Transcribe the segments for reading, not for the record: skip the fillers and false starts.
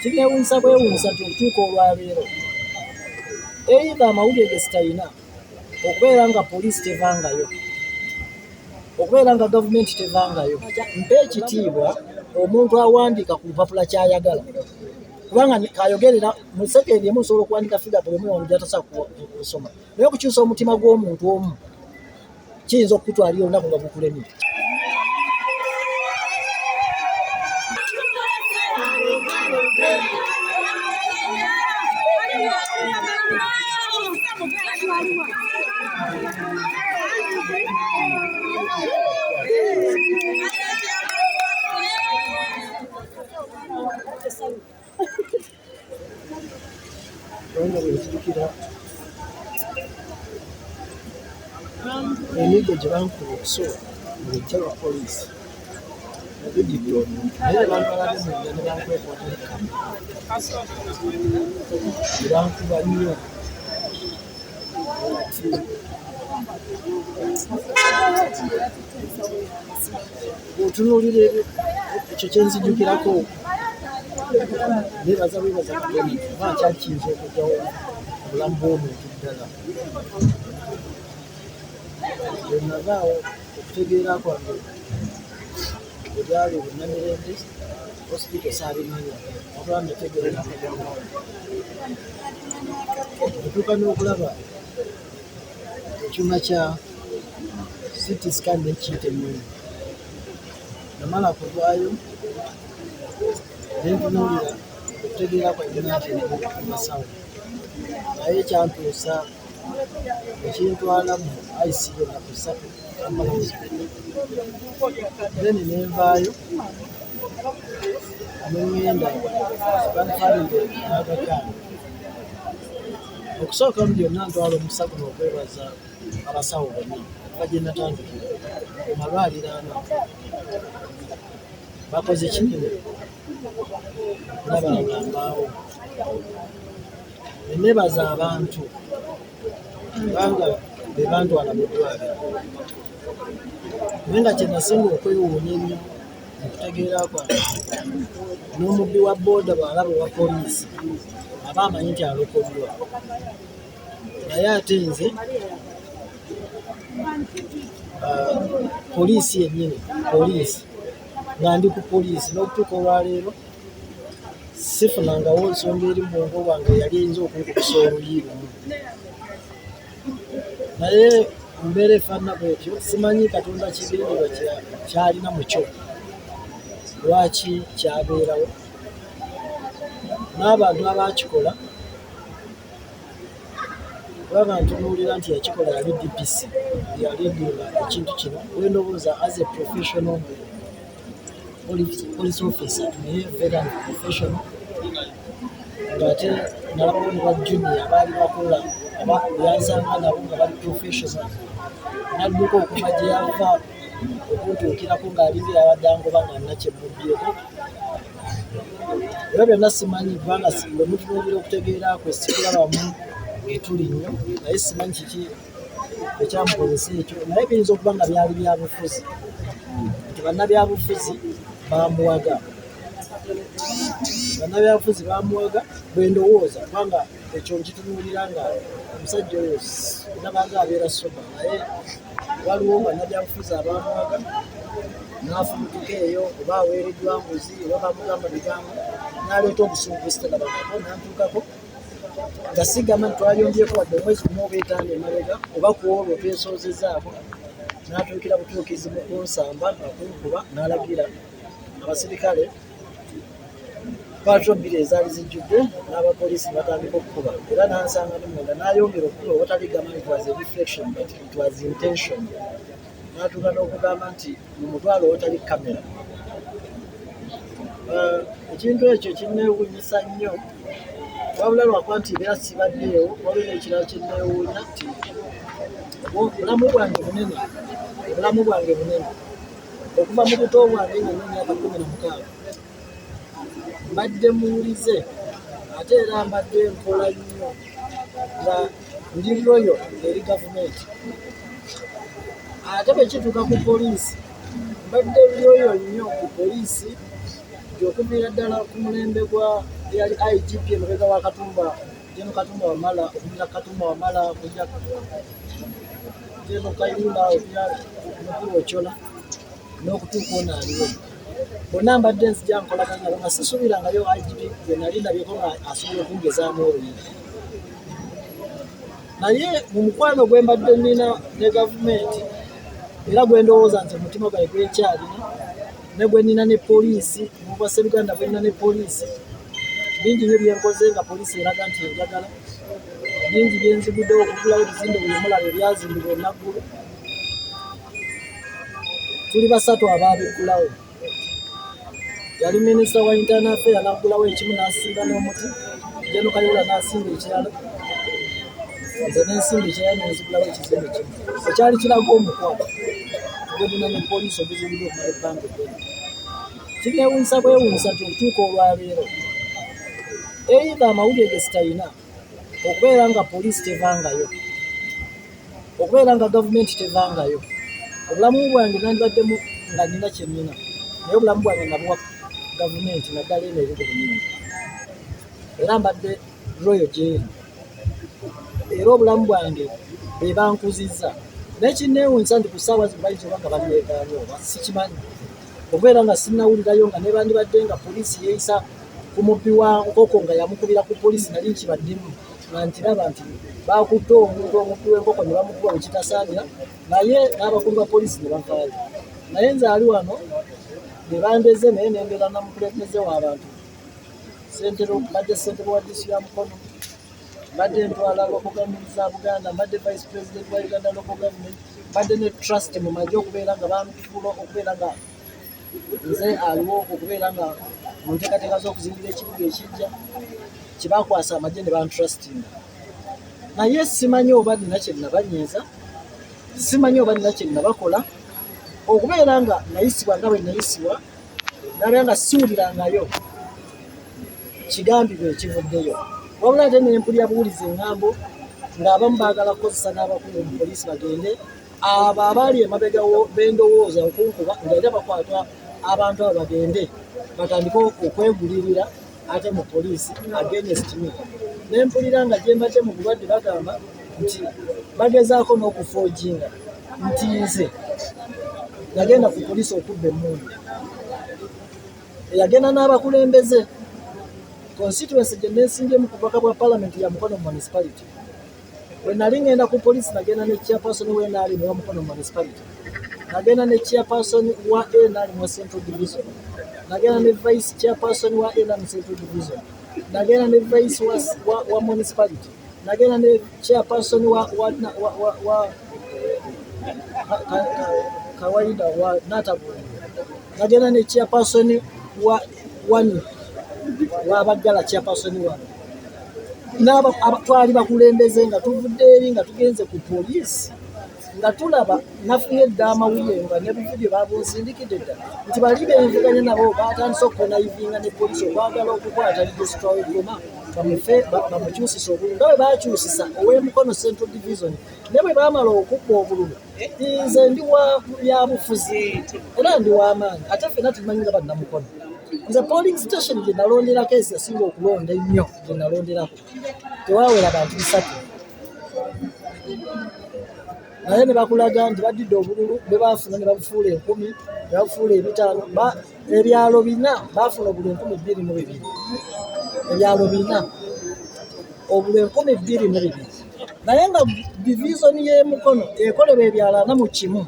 Kineewuunyisa bwewuunyisa nti okutuuka olwaleero eitha amawulire ge sitalina okubeera nga poliisi tevangayo, okubeera nga gavumenti tevangayo. Mpa ekitiibwa omuntu awandiika ku lupapula ky'ayagala, kubanga kayogerera mu sekendi emu osobola okuwandika figa buli omu gy'atasobola kusoma, naye okukyusa omutima gw'omuntu omu kiyinza okukutwalira olunaku nga gukulemye. Emigo gye bankuba okusooka ng'ejja lwa poliisi nagigidde omuntu naye abantu balabye munda ne bankwekota ekkamu ne bankuba nnyo. Otunuulira ekyo kye nzijukirako neebaza Katonda oba kyali kiyinza okugyawo obulamu bw'omuntu ddala. Bwe navaawo okutegeera kwange ebyali Namirembe hospital saabimanya wabula nategeera okutuuka n'okulaba ekyuma kya CT scan nekiyita ennyo. Namala kuvaayo ne ntunuulira okutegeera kwange nti masawo, naye kyantuusa ekintwala mu ICU ennaku 3 Kampala hospital. Then ne nvaayo ne ŋŋenda banfalire n'agakaani. Okusooka mu byonna ntwala omusago n'okwebaza abasawo bonna kuva gye natandikira ku malwaliro ana. Bakoze kinene okulaba nga mbaawo. Ne neebaza abantu kubanga be bantwala mu ddwaliro. Naye nga kye nasinga okwewuunya ennyo okutegeera kwange n'omubbi wa booda bw'alaba owa poliisi aba amanyi nti alokoddwa. Naye ate nze poliisi yennyini nga ndi ku poliisi n'okutuuka olwaleero sifunangawo nsonga eri mu bwongo bwange yali eyinza okunkukusa oluyi lumu. Naye mbeera efaanana bwetyo simanyi Katonda kigendererwa kyalina mu kyo lwaki kyabeerawo n'abantu abakikola. Kubanga ntunuulira nti yakikola yali DPC yalidinga ekintu kino wendowooza as a professional police officer naye very professional, ng'ate n'abawo ne ba junior abaali bakola yansanga nabo nga bali professional. N'adduka okuva gye yava okuntuukirako ng'alindira abadde angoba nga nina kye mmubyeko. Era byonna simanyi kubanga bwe mutunuulira okutegeera kwe sikulabamu etuli nnyo, naye simanyi kiki ekyamukozesa ekyo. Naye biyinza okuba nga byali byabufuzi, nti bannabyabufuzi bamuwaga. Bannabyabufuzi bamuwaga bwe ndowooza, kubanga ekyo nkitunuulira nga omusajja oyo nabanga abeera soba, naye waliwo bannabyabufuzi abamuwaga n'afumutuka eyo oba aweereddwa nguzi oba bamugamba bigambo n'aleeta obusungu bwesitalabangako n'antuukako nga sigamba nti twayombyeko wadde omwezi gumu oba etaano emabega oba ku olwo twesozezaako. N'atuukira butuukizi mu kunsamba akunkuba n'alagira abasirikale patro bbiri ezaali zijjudde n'abapoliisi batandika okukuba, era n'ansanga ne munda n'ayongera okukuba obutaligamba nti it was a reflection but it was intention. N'atuuka n'okugamba nti mu mutwalo otali kamera. Ekintu ekyo kinneewuunyisa nnyo, wabula lwakuba nti beera sibaddeewo, waliwo ekirala kinneewuunya nti obulamu bwange bunene okuva mu buto bwange nga n'emyaka 16 mbadde muwulize, ate era mbadde nkola nnyo nga ndi loyo eri gavumenti. Ate bwe kituuka ku poliisi mbadde loyo nnyo ku poliisi, okuviira ddala ku mulembe gwa eyali IGP emabega wa Katumba Jeno Katumba Wamala okujja Katumba Wamala okujja Jeno Kayumba okujja Mukulu Ochola n'okutuuka ono aliwo bonna mbadde nzija nkolagana nabo nga sisuubirangayo IGP gwe nali ndabyeko nga asobola okungezaamu oluyimba naye mu mukwano gwe mbadde nnina ne gavumenti era gwe ndowooza nti omutima gwange gwekyalina ne gwe nnina ne poliisi mu Bwasseruganda bwe nnina ne poliisi bingi nnyo bye nkoze nga poliisi eraga nti enjagala bingi bye nziguddewo okugulawo ebizimbe buli mulaba ebyazimbibwa enaggulu tuli basatu abaabiggulawo yali minisita wa internal affairs n'aggulawo ekimu n'asimba n'omuti Jeno Kayihura n'asimba ekirala nze n'ensimba ekirala n'enzigulawo ekizimbe kimu ekyali kiraga omukwano gwe nnina ne poliisi oguzibidde okumala ebbanga eddene kineewuunyisa bwewuunyisa nti okutuuka olwaleero eitha amawulire ge sitalina okubeera nga poliisi tevangayo okubeera nga gavumenti tevangayo obulamu bwange nandibaddemu nga nnina kye nnina naye obulamu bwange nabuwa gavumenti naddala eno ebigo binini era mbadde royal jail era obulamu bwange be bankuzizza naye kineewuunyisa nti ku ssaawa zino bayinza oba nga balyegaanyi oba sikimanyi okubeera nga sinnawulirayo nga ne bandibadde nga poliisi yeeyisa ku mubbi wa nkoko nga yamukubira ku poliisi nali nkibaddemu nga nkiraba nti bakutte omuntu omubbi w'enkoko ne bamukuba bwe kitasaanira naye n'abakulu ba poliisi ne bavaayo naye nze ali wano ne bandeze naye nembeera namukulembeze w'abantu mbadde ssentebe wa disi ya Mukono mbadde ntwala local government za Buganda mbadde vice president wa Uganda local government mbadde ne trust mu magye okubeera nga banfuula okubeera nga nze aliwo okubeera nga mu nteekateeka z'okuzimbira ekibuga ekijja kibakwasa amagye ne bantrustinga naye simanyi oba nina kye nabanyiiza simanyi oba nina kye nabakola okubeera nga nayisibwa nga bwe nayisibwa nabeera nga siwulirangayo kigambibwa ekivuddeyo wabula ate nempulira buwuliza eŋŋambo ng'abamu baagala kukozesa n'abakulu mu poliisi bagende abo abaali emabega bendowooza okunkuba nga era bakwata abantu abo bagende batandike okwegulirira ate mu poliisi against me nempulira nga gye mbadde mu bulwadde bagamba nti bagezaako n'okufoojinga nti nze yagenda ku poliisi okubba emmundu eyagenda n'abakulembeze constituency gye neesimbye mu kubaka bwa palamenti ya Mukono municipality bwe nali ngenda ku poliisi nagenda ne chairperson w'enaali wa Mukono municipality nagenda ne chairperson wa enaali mu central division nagenda ne vice chairperson wa enaali mu central division nagenda ne vice wa municipality nagenda ne chairperson wa kawaida wa Natabwe nagenda ne chairperson wa wani wabagala chairperson wano twali bakulembeze nga tuvudde eri nga tugenze ku poliisi nga tulaba nafunye dda amawulire nga ne buvideo babunzindikidde dda nti bali benvuganya nabo batandise okukonayivinga ne poliisi okwagala okukwata registra w'eggoma bamukyusisa obululu nga bwe bakyusisa ow'emukono central division ne bwe baamala okubba obululu nze ndi wa byabufuzi era ndi w'amaanyi ate ffenna tumanyi nga bannamukono nze polling station gye nalonderako esinga okulonda ennyo gye nalonderako tewawera bantu 3 naye ne bakulaga nti baddidde obululu bwe baafuna ne babufuula 1000 ne babufuula 5 ebyalo 4 baafuna obululu 22,000 ebyalo 4 obululu 22,000 naye nga divisioni y'Emukono ekolebwa ebyalo 41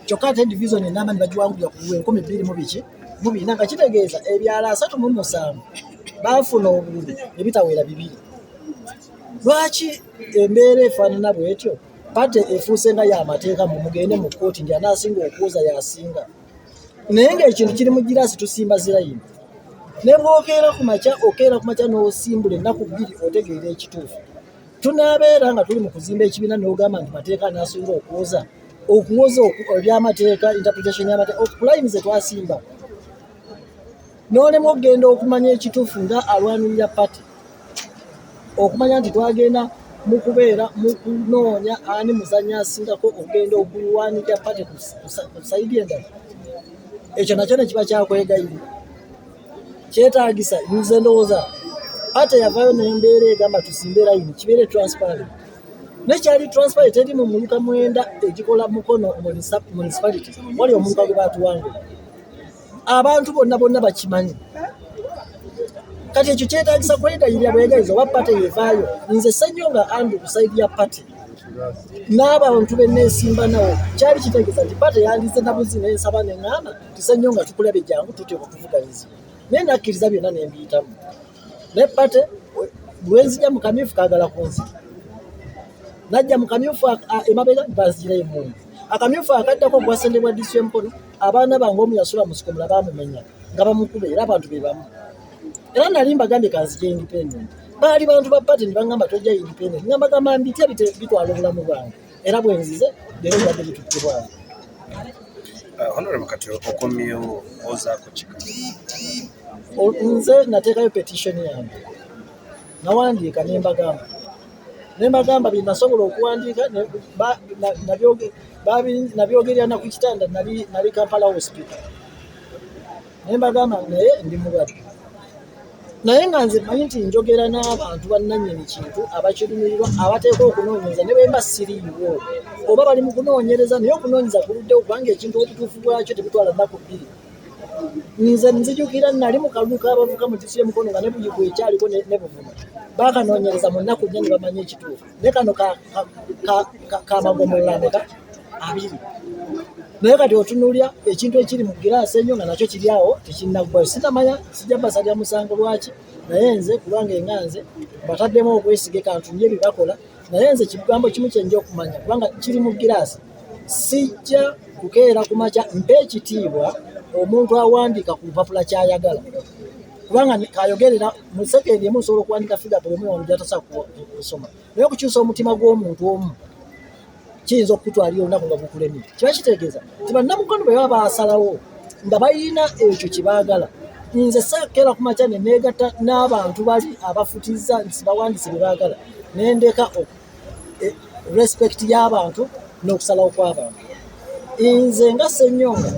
kyokka ate divisioni enamba ne bagiwangulira ku bululu 22,000 nga kitegeeza ebyalo 37 baafuna obululu ebitawera 2. Lwaki embeera efaanana bwetyo pate efuuse nga y'amateeka mugende mu kkooti ndi anaasinga okuwoza yasinga naye ng'ekintu kiri mu giraasi tusimba zirayini ne bw'okeera ku makya n'osimbula ennaku 2 otegeera ekituufu tunaabeera nga tuli mu kuzimba ekibiina n'ogamba nti mateeka anaasinga okuwoza ebyamateeka interpretation y'amateeka okulayini ze twasimba n'olemu okugenda okumanya ekituufu nga alwanirira pati okumanya nti twagenda mu kubeera mu kunoonya ani muzannya asingako okugenda okulwanirira pati ku sayidi endala ekyo nakyo ne kiba kyakwegayirira kyetaagisa nze ndowooza pate yavayo n'embeera egamba tusimbe layini kibeere transparent. Nekyali transparent eri mu muluka mwenda egikola mukono municipality wali omuluka gwe baatuwangula. Abantu bonna bakimanyi. Kati ekyo kyetaagisa kwegayirira bwegayiriza oba pate yevaayo. Nze Ssenyonga Andrew ku sayidi ya pate n'abantu be neesimba nawo kyali kitegeeza nti pate yandize nabuzi n'ensaba neŋŋamba nti Ssenyonga tukulabe jangu tuteekwa kuvuganyiza. Naye nakkiriza byonna ne mbiyitamu. Ne pate bwe nzija mu kamyufu kaagala kunzita. Najja mu kamyufu emabega banzigirayo emmundu. Akamyufu akaddako gwa ssente bwa disitulikiti y'Mukono abaana bange omu yasula mu Sikomula baamumenya nga bamukuba era abantu be bamu. Era nali mbagambye kanzija independent. Baali bantu ba pate ne baŋŋamba tojja independent. Nga mbagamba mbitya bitwala obulamu bwange. Era bwe nzize leero mbadde bitutte bwange. Honorable kati okomyewo ozaako kika. Nze nateekayo petition yange. Nawandiika ne mbagamba bye nasobola okuwandiika nabyogerera na ku kitanda nali Kampala hospital. Ne mbagamba naye ndi mulwadde. Naye nga nze manyi nti njogera n'abantu bannannyini kintu abakirumirirwa abateekwa okunoonyereza ne bwe mba siriiwo oba bali mu kunoonyereza naye okunoonyeza kuluddewo kubanga ekintu obutuufu bwakyo tebitwala nnaku bbiri. Nze nzijukira nali mu kalulu k'abavuka mu disitulikiti y'Mukono nga ne Buyigu ekyaliko ne Buvuma baakanoonyereza mu nnaku nnya ne bamanya ekituufu. Ne kano kamagomolola ameka 2. Naye kati otunuulya ekintu ekiri mu giraasi ennyo nga nakyo kiri awo tekinnaggwayo. Sinamanya sijja basalira musango lwaki naye nze kubanga enganze bataddemu okwesiga kantu nye bye bakola. Naye nze kigambo kimu kye nja okumanya kubanga kiri mu giraasi. Sijja kukeera ku makya mpa ekitiibwa omuntu awandiika ku lupapula ky'ayagala. Kubanga kayogerera mu sekendi emu osobola okuwandiika figa buli omu gy'atasobola kusoma. Naye okukyusa omutima gw'omuntu omu kiyinza okutwalira olunaku nga gukulemye. Kiba kitegeeza nti bannamukono bwe baba basalawo nga balina ekyo kye baagala. Nze saakeera ku makya ne neegatta n'abantu bali abafutiza nti bawandiise bye baagala ne ndeka respect y'abantu n'okusalawo kw'abantu. Nze nga Ssenyonga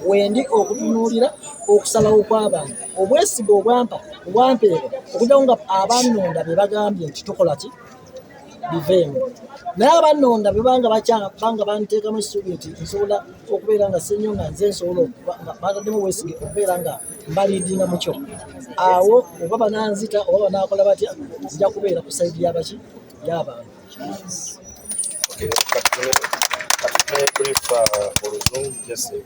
wendi okutunuulira okusalawo kw'abantu obwesiga obwampeebwa okuddawo nga abannonda be bagambye nti tukola ki biveemu. Naye abannonda bwe banga banteekamu essuubi nti nsobola okubeera nga Ssenyonga nze nsobola bataddemu obwesige okubeera nga mbaliidinga mu kyo. Awo oba bananzita oba banaakola batya nja kubeera ku sayidi y'abaki y'abantu. Okay, but brief oluzungu just